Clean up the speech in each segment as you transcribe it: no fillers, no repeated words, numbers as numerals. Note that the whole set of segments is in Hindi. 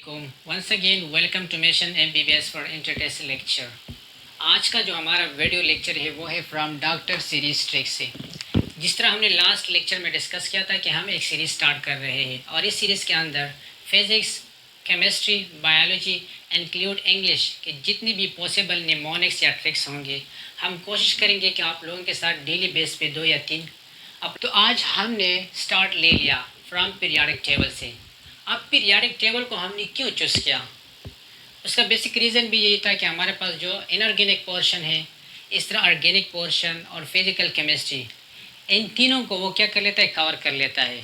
वालेकुम once again welcome to mission MBBS for inter test lecture. आज का जो हमारा वीडियो लेक्चर है वो है फ्रॉम डॉक्टर सीरीज ट्रिक से। जिस तरह हमने लास्ट लेक्चर में डिस्कस किया था कि हम एक सीरीज़ स्टार्ट कर रहे हैं और इस सीरीज़ के अंदर physics, chemistry, biology include English के जितनी भी पॉसिबल निमोनिक्स या ट्रिक्स होंगे हम कोशिश करेंगे कि आप लोगों के साथ डेली बेस पे 2 या 3। अब तो आज हमने स्टार्ट ले लिया फ्रॉम पीरियाडिक टेबल से। अब पीरियाडिक टेबल को हमने क्यों चूज़ किया, उसका बेसिक रीज़न भी यही था कि हमारे पास जो इनऑर्गेनिक पोर्शन है, इस तरह ऑर्गेनिक पोर्शन और फिज़िकल केमिस्ट्री, इन तीनों को वो क्या कर लेता है, कवर कर लेता है।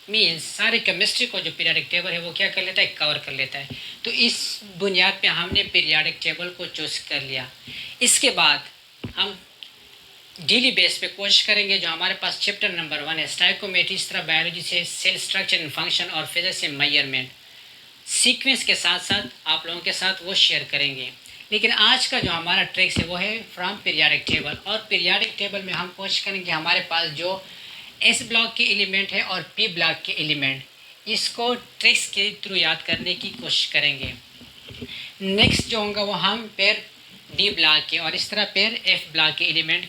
मीन्स सारे केमिस्ट्री को जो पीरियाडिक टेबल है वो क्या कर लेता है, कवर कर लेता है। तो इस बुनियाद पे हमने पीरियाडिक टेबल को चूज़ कर लिया। इसके बाद हम डेली बेस पे कोशिश करेंगे जो हमारे पास चैप्टर नंबर 1 है स्टाइकोमेट्री, इस तरह बायोलॉजी से सेल स्ट्रक्चर एंड फंक्शन और फिजिक्स से मेजरमेंट, सीक्वेंस के साथ साथ आप लोगों के साथ वो शेयर करेंगे। लेकिन आज का जो हमारा ट्रिक्स है वो है फ्रॉम पीरियाडिक टेबल, और पीरियाडिक टेबल में हम कोशिश करेंगे हमारे पास जो एस ब्लॉक के एलिमेंट है और पी ब्लॉक के एलिमेंट, इसको ट्रिक्स के थ्रू याद करने की कोशिश करेंगे। नेक्स्ट जो होगा वो हम फिर डी ब्लॉक के और इस तरह फिर एफ ब्लॉक के एलिमेंट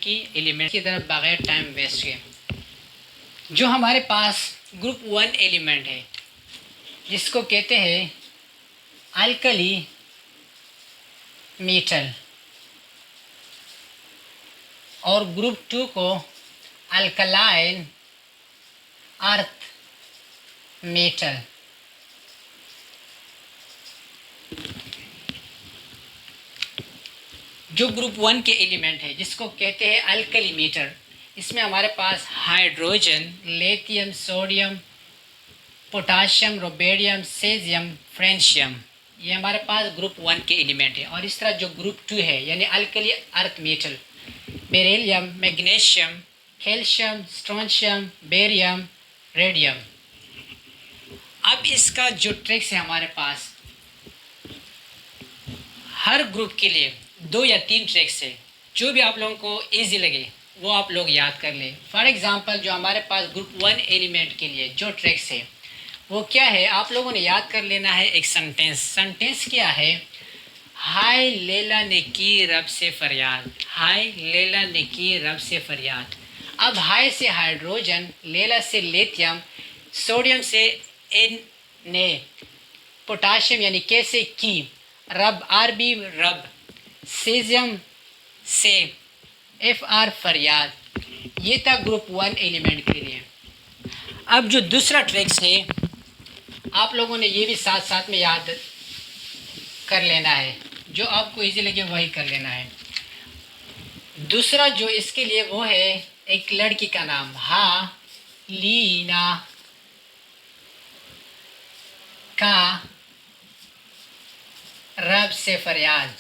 की तरफ बगैर टाइम वेस्ट किए। जो हमारे पास ग्रुप 1 एलिमेंट है जिसको कहते हैं अल्कली मेटल, और ग्रुप 2 को अल्कलाइन अर्थ मेटल। जो ग्रुप 1 के एलिमेंट है जिसको कहते हैं अल्कली मेटल, इसमें हमारे पास hydrogen, lithium, sodium, potassium, rubidium, caesium, francium, ये हमारे पास ग्रुप 1 के एलिमेंट है। और इस तरह जो ग्रुप 2 है यानी alkali earth metal, beryllium, magnesium, calcium, strontium, barium, radium. अब इसका जो ट्रिक्स है हमारे पास हर ग्रुप के लिए 2 या 3 ट्रिक्स है, जो भी आप लोगों को ईजी लगे वो आप लोग याद कर लें। फॉर एग्जांपल जो हमारे पास ग्रुप 1 एलिमेंट के लिए जो ट्रिक्स है वो क्या है, आप लोगों ने याद कर लेना है एक सेंटेंस क्या है, हाय लैला ने की रब से फरियाद, हाय लैला ने की रब से फरियाद। अब हाय से हाइड्रोजन, लैला से लिथियम, सोडियम से एन ने, पोटाशियम यानी के से की, रब आर बी रब, सेजियम से एफ आर फरियाद। ये था ग्रुप 1 एलिमेंट के लिए। अब जो दूसरा ट्रिक्स है आप लोगों ने ये भी साथ साथ में याद कर लेना है, जो आपको इजी लगे वही कर लेना है। दूसरा जो इसके लिए वो है एक लड़की का नाम, हा लीना का रब से फरियाद,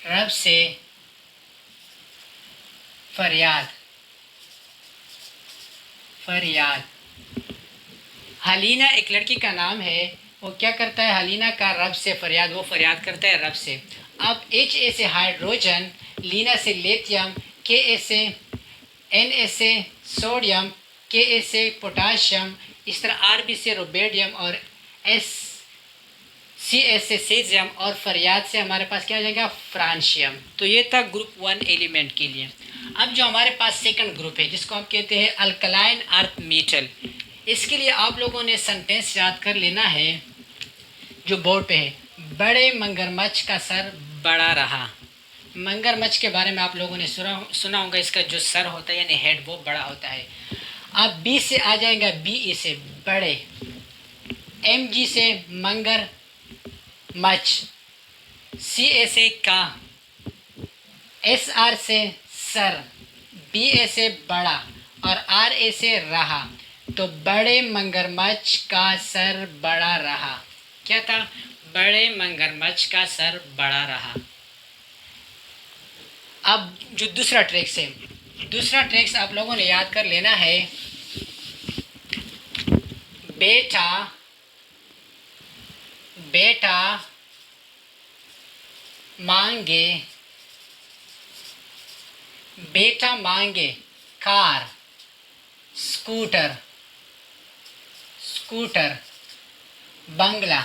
रब से फरियाद, फरियाद। हलीना एक लड़की का नाम है, वो क्या करता है, हलीना का रब से फरियाद, वो फरियाद करता है रब से। अब एच ए से हाइड्रोजन, लीना से लिथियम, के ए से एन ए से सोडियम, के ए से पोटाशियम, इस तरह आर बी से रोबेडियम और एस सी एस से सेजियम, और फरियाद से हमारे पास क्या आ जाएगा, फ्रांशियम। तो ये था ग्रुप 1 एलिमेंट के लिए। अब जो हमारे पास सेकंड ग्रुप है जिसको हम कहते हैं अल्कलाइन अर्थ मेटल, इसके लिए आप लोगों ने सेंटेंस याद कर लेना है जो बोर्ड पे है, बड़े मगरमच्छ का सर बड़ा रहा। मगरमच्छ के बारे में आप लोगों ने सुना होगा, इसका जो सर होता है यानी हेड वो बड़ा होता है। अब बी से आ जाएगा बी ई से बड़े, एम जी से मगर मच्छ, सी ए से का, एस आर से सर, बी ए से बड़ा और आर ए से रहा। तो बड़े मगरमच्छ का सर बड़ा रहा। क्या था, बड़े मगरमच्छ का सर बड़ा रहा। अब जो दूसरा ट्रिक्स है, दूसरा ट्रिक्स आप लोगों ने याद कर लेना है, बेटा बेटा मांगे, बेटा मांगे कार, स्कूटर, स्कूटर, बंगला,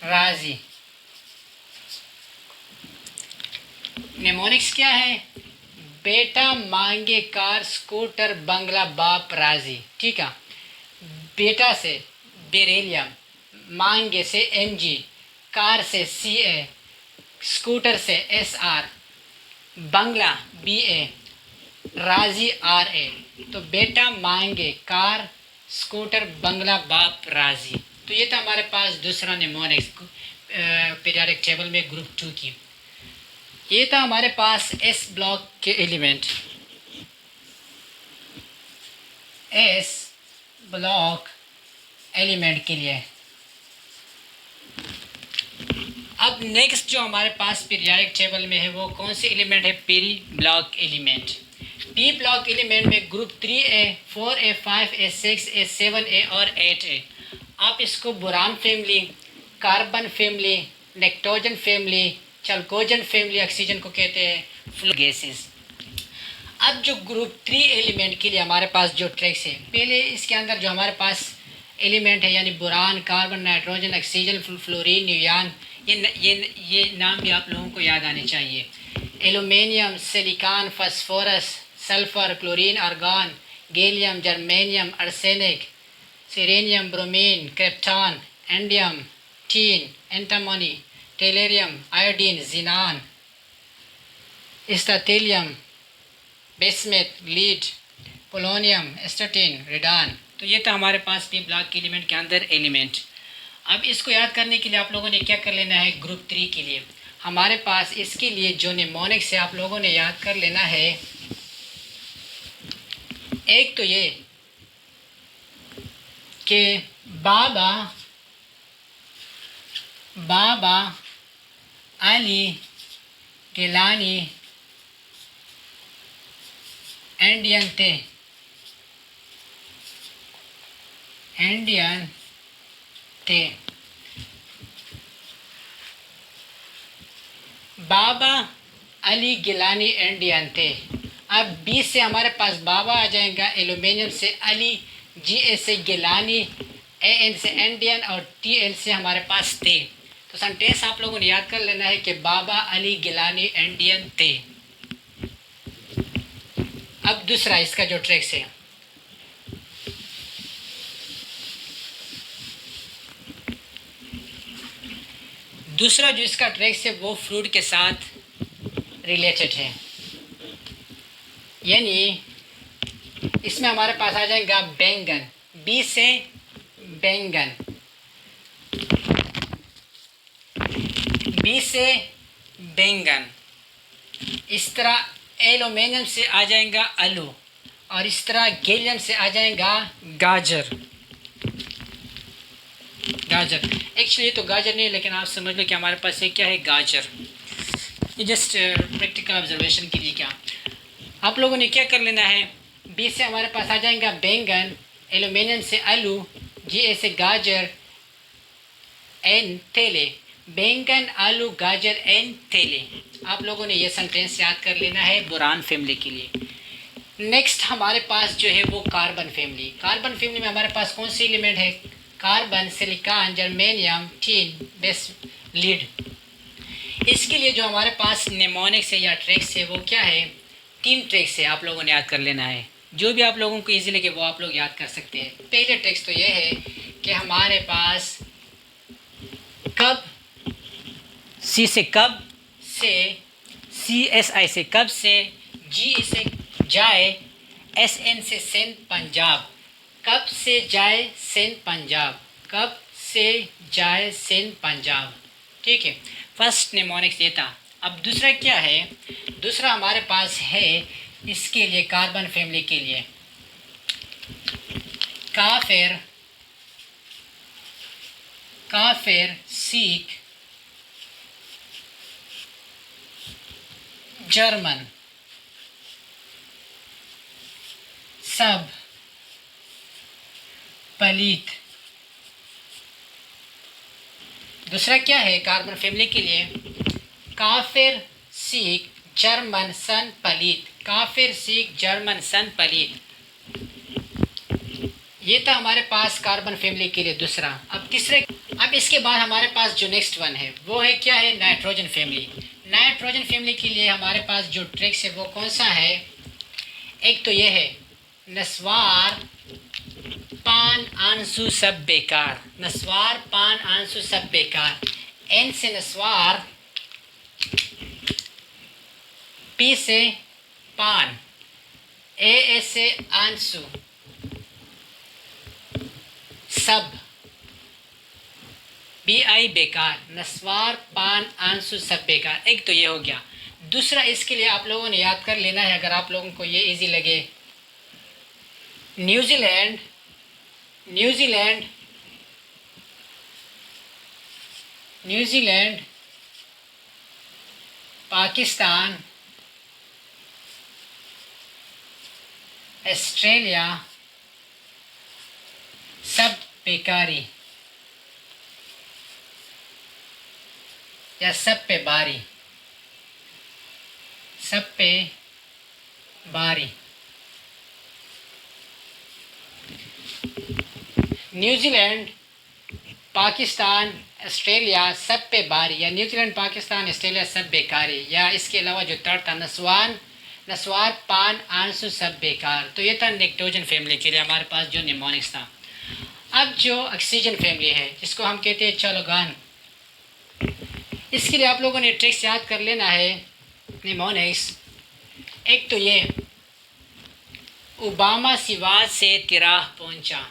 राजी। नेमोनिक्स क्या है? बेटा मांगे कार, स्कूटर, बंगला, बाप राजी। ठीक है। बेटा से बेरेलियम, मांगे से एमजी, कार से सीए, स्कूटर से एसआर, बंगला बीए, राजी आरए। तो बेटा मांगे कार, स्कूटर, बंगला, बाप राजी। तो ये था हमारे पास दूसरा निमोनिक्स पीरियोडिक टेबल में ग्रुप 2 की। ये था हमारे पास एस ब्लॉक के एलिमेंट। एस ब्लॉक एलिमेंट के लिए अब नेक्स्ट जो हमारे पास पीरियोडिक टेबल में है वो कौन से एलिमेंट है? P block element. P block element में group 3A, 4A, 5A, 6A, 7A और 8A। आप इसको boron family, carbon family, nitrogen family, chalcogen family, oxygen को कहते हैं, फ्लो गैसेस। अब जो ग्रुप 3 एलिमेंट के लिए हमारे पास जो ट्रैक्स है, पहले इसके अंदर जो हमारे पास एलिमेंट है यानी boron, carbon, nitrogen, oxygen, fluorine, neon, ये नाम भी आप लोगों को याद आने चाहिए। Aluminium, silicon, phosphorus, sulphur, chlorine, argon, gallium, germanium, arsenic, selenium, bromine, krypton, indium, tin, antimony, tellurium, iodine, xenon, thallium, bismuth, lead, polonium, astatine, radon. तो ये था हमारे पास पी ब्लॉक के एलिमेंट के अंदर एलिमेंट। अब इसको याद करने के लिए आप लोगों ने क्या कर लेना है? ग्रुप 3 के लिए हमारे पास इसके लिए जो निमोनिक्स है आप लोगों ने याद कर लेना है। एक तो ये कि बाबा अली गिलानी इंडियन थे। बाबा अली गिलानी इंडियन थे। अब बी से हमारे पास बाबा आ जाएगा, एल्यूमिनियम से अली, जी ए से गिलानी, ए एन से इंडियन और टी एल से हमारे पास थे। तो सेंटेंस आप लोगों ने याद कर लेना है कि बाबा अली गिलानी इंडियन थे। अब दूसरा इसका जो ट्रैक्स है, दूसरा जो इसका ट्रैक्स है वो फ्रूट के साथ रिलेटेड है, यानी इसमें हमारे पास आ जाएगा बैंगन, बी से बैंगन, बी से बैंगन। इस तरह एल्यूमिनियम से आ जाएगा आलू और इस तरह गैलियम से आ जाएगा गाजर। गाजर एक्चुअली तो गाजर नहीं, लेकिन आप समझ लो कि हमारे पास ये क्या है? गाजर। ये जस्ट प्रैक्टिकल ऑब्जर्वेशन के लिए क्या आप लोगों ने क्या कर लेना है? बी से हमारे पास आ जाएगा बैंगन, एल्यूमिनियम से आलू, जी ए से गाजर, एन थैले। बैंगन, आलू, गाजर, एन थैले। आप लोगों ने ये सेंटेंस याद कर लेना है बोरान फैमिली के लिए। नेक्स्ट हमारे पास जो है वो कार्बन फैमिली। कार्बन फैमिली में हमारे पास कौन सी एलिमेंट है? Carbon, silicon, germanium, tin, base, lead. इसके लिए जो हमारे पास निमोनिक्स है या ट्रैक्स है वो क्या है? 3 ट्रैक्स है, आप लोगों ने याद कर लेना है। जो भी आप लोगों को ईजी लगे वो आप लोग याद कर सकते हैं। पहले ट्रैक्स तो ये है कि हमारे पास कब, सी से कब से, सी एस आई से कब से, जी से जाए, एस एन से सेंट पंजाब। कब से जाए सेंट पंजाब, कब से जाए सेंट पंजाब। ठीक है, फर्स्ट निमोनिक्स ये था। अब दूसरा क्या है? दूसरा हमारे पास है इसके लिए कार्बन फैमिली के लिए काफिर, काफिर, सीख, जर्मन, सब, पलीत। दूसरा क्या है कार्बन फैमिली के लिए? काफिर, सीख, जर्मन, सन, पलीत। काफिर, सीख, जर्मन, सन, पलीत। ये था हमारे पास कार्बन फैमिली के लिए दूसरा। अब तीसरे अब इसके बाद हमारे पास जो नेक्स्ट वन है वो है क्या है, नाइट्रोजन फैमिली। नाइट्रोजन फैमिली के लिए हमारे पास जो ट्रिक्स है वो कौन सा है, एक तो ये है नस्वार पान आंसू सब बेकार। नस्वार पान आंसू सब बेकार। एन से नस्वार, पी से पान, ए से आंसू, सब, बी आई बेकार। नस्वार पान आंसू सब बेकार। एक तो ये हो गया। दूसरा इसके लिए आप लोगों ने याद कर लेना है, अगर आप लोगों को ये इजी लगे, New Zealand, New Zealand, New Zealand, Pakistan, Australia, सब बेकारी या सब पे बारी, सब पे बारी। न्यूजीलैंड, पाकिस्तान, ऑस्ट्रेलिया सब पे बारी, या न्यूजीलैंड, पाकिस्तान, ऑस्ट्रेलिया सब बेकारी, या इसके अलावा जो थर्ड था नस्वार पान आंसू सब बेकार। तो ये था नाइट्रोजन फैमिली के लिए हमारे पास जो निमोनिक्स था। अब जो ऑक्सीजन फैमिली है जिसको हम कहते हैं चलोगान, इसके लिए आप लोगों ने ट्रिक्स याद कर लेना है निमोनिक्स। एक तो ये ओबामा सिवात से तिराह पहुंचा,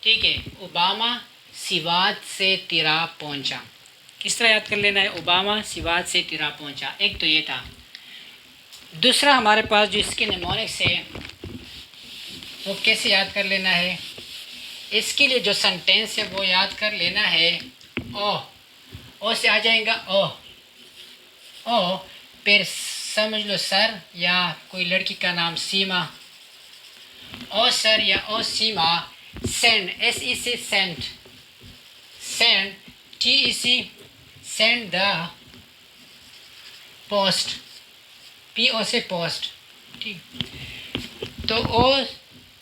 ठीक है, ओबामा सिवात से तिराह पहुंचा। किस तरह याद कर लेना है, ओबामा सिवात से तिराह पहुंचा। एक तो ये था। दूसरा हमारे पास जो इसके निमोनिक्स है वो कैसे याद कर लेना है, इसके लिए जो सेंटेंस है वो याद कर लेना है ओ से आ जाएगा ओ, फिर समझ लो सर या कोई लड़की का नाम सीमा, ओ सर या ओ सीमा। सेंड, एस ई से send, send, T E C send the post, P O से पोस्ट, ठीक। तो O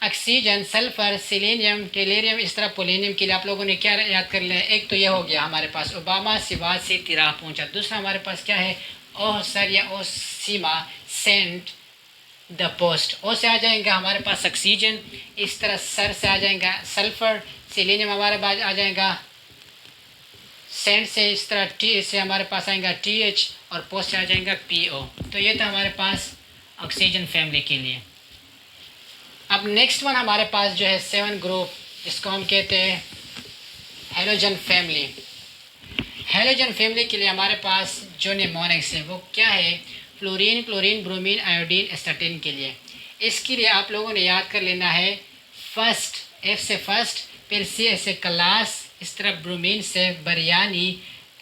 oxygen, sulphur, selenium, tellurium, इस तरह पोलेनियम के लिए आप लोगों ने क्या याद कर लिया, एक तो यह हो गया हमारे पास ओबामा सिवात से तिराह पहुंचा। दूसरा हमारे पास क्या है, ओ सर या ओ सीमा सेंट द पोस्ट। ओ से आ जाएगा हमारे पास ऑक्सीजन, इस तरह सर से आ जाएगा सल्फर, सिलेनियम हमारे पास आ जाएगा सेंट से, इस तरह टी से हमारे पास आएगा टी एच, और पोस्ट से आ जाएगा पी ओ। तो ये था हमारे पास ऑक्सीजन फैमिली के लिए। अब नेक्स्ट वन हमारे पास जो है 7 ग्रुप, जिसको हम कहते हैं हेलोजन फैमिली। हेलोजन फैमिली के लिए हमारे पास जो निमोनिक्स है वो क्या है, fluorine, chlorine, bromine, iodine, astatine के लिए। इसके लिए आप लोगों ने याद कर लेना है फर्स्ट, एफ से फर्स्ट, फिर सी से क्लास, इस तरह ब्रोमीन से बिरयानी,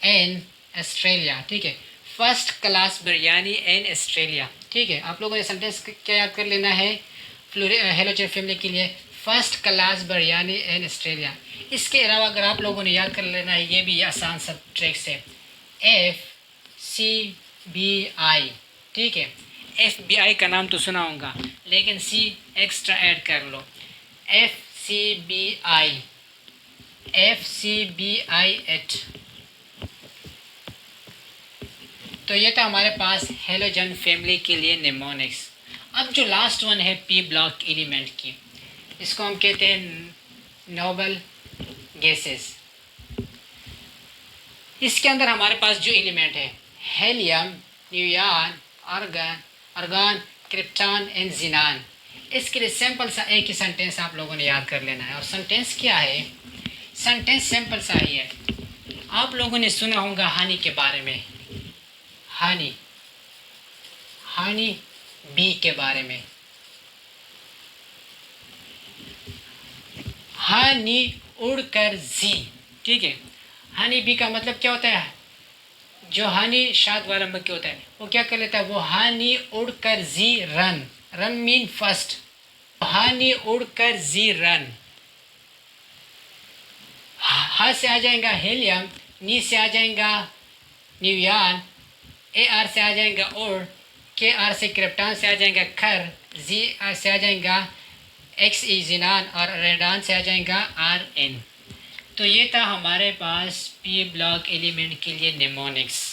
एन ऑस्ट्रेलिया, ठीक है, first class biryani an Australia, ठीक है। आप लोगों ने सेंटेंस क्या याद कर लेना है हेलोजन फैमिली के लिए, first class biryani an Australia. इसके अलावा अगर आप लोगों ने याद कर लेना है, ये भी आसान सब ट्रिक्स है, एफ सी बी आई, ठीक है। एफ बी आई का नाम तो सुना होगा, लेकिन सी एक्स्ट्रा ऐड कर लो, F C B I, F C B I H. तो ये था हमारे पास हेलोजन फैमिली के लिए निमोनिक्स। अब जो लास्ट वन है पी ब्लॉक एलिमेंट की, इसको हम कहते हैं नोबल गैसेस। इसके अंदर हमारे पास जो एलिमेंट है helium, neon, argon, argon, krypton and xenon. इसके लिए सिंपल सा एक ही सेंटेंस आप लोगों ने याद कर लेना है, और सेंटेंस क्या है, सेंटेंस सिंपल सा ही है। आप लोगों ने सुना होगा हनी के बारे में, हनी, हनी बी के बारे में, हनी उड़कर जी, ठीक है। हनी बी का मतलब क्या होता है, जो हनी शाद वाला मक्खी होता है वो क्या कर लेता है, वो हनी उड़कर जी run, run mean first, honey उड़कर जी रन। ह से आ जाएगा हेलियम, नी से आ जाएगा न्यूयॉन, ए आर से आ जाएगा उड़, के आर से क्रिप्टॉन से आ जाएगा खर, जी से आ जाएगा एक्स ई जिनान, और रेडान से आ जाएगा आर एन। तो ये था हमारे पास पी ब्लॉक एलिमेंट के लिए निमोनिक्स।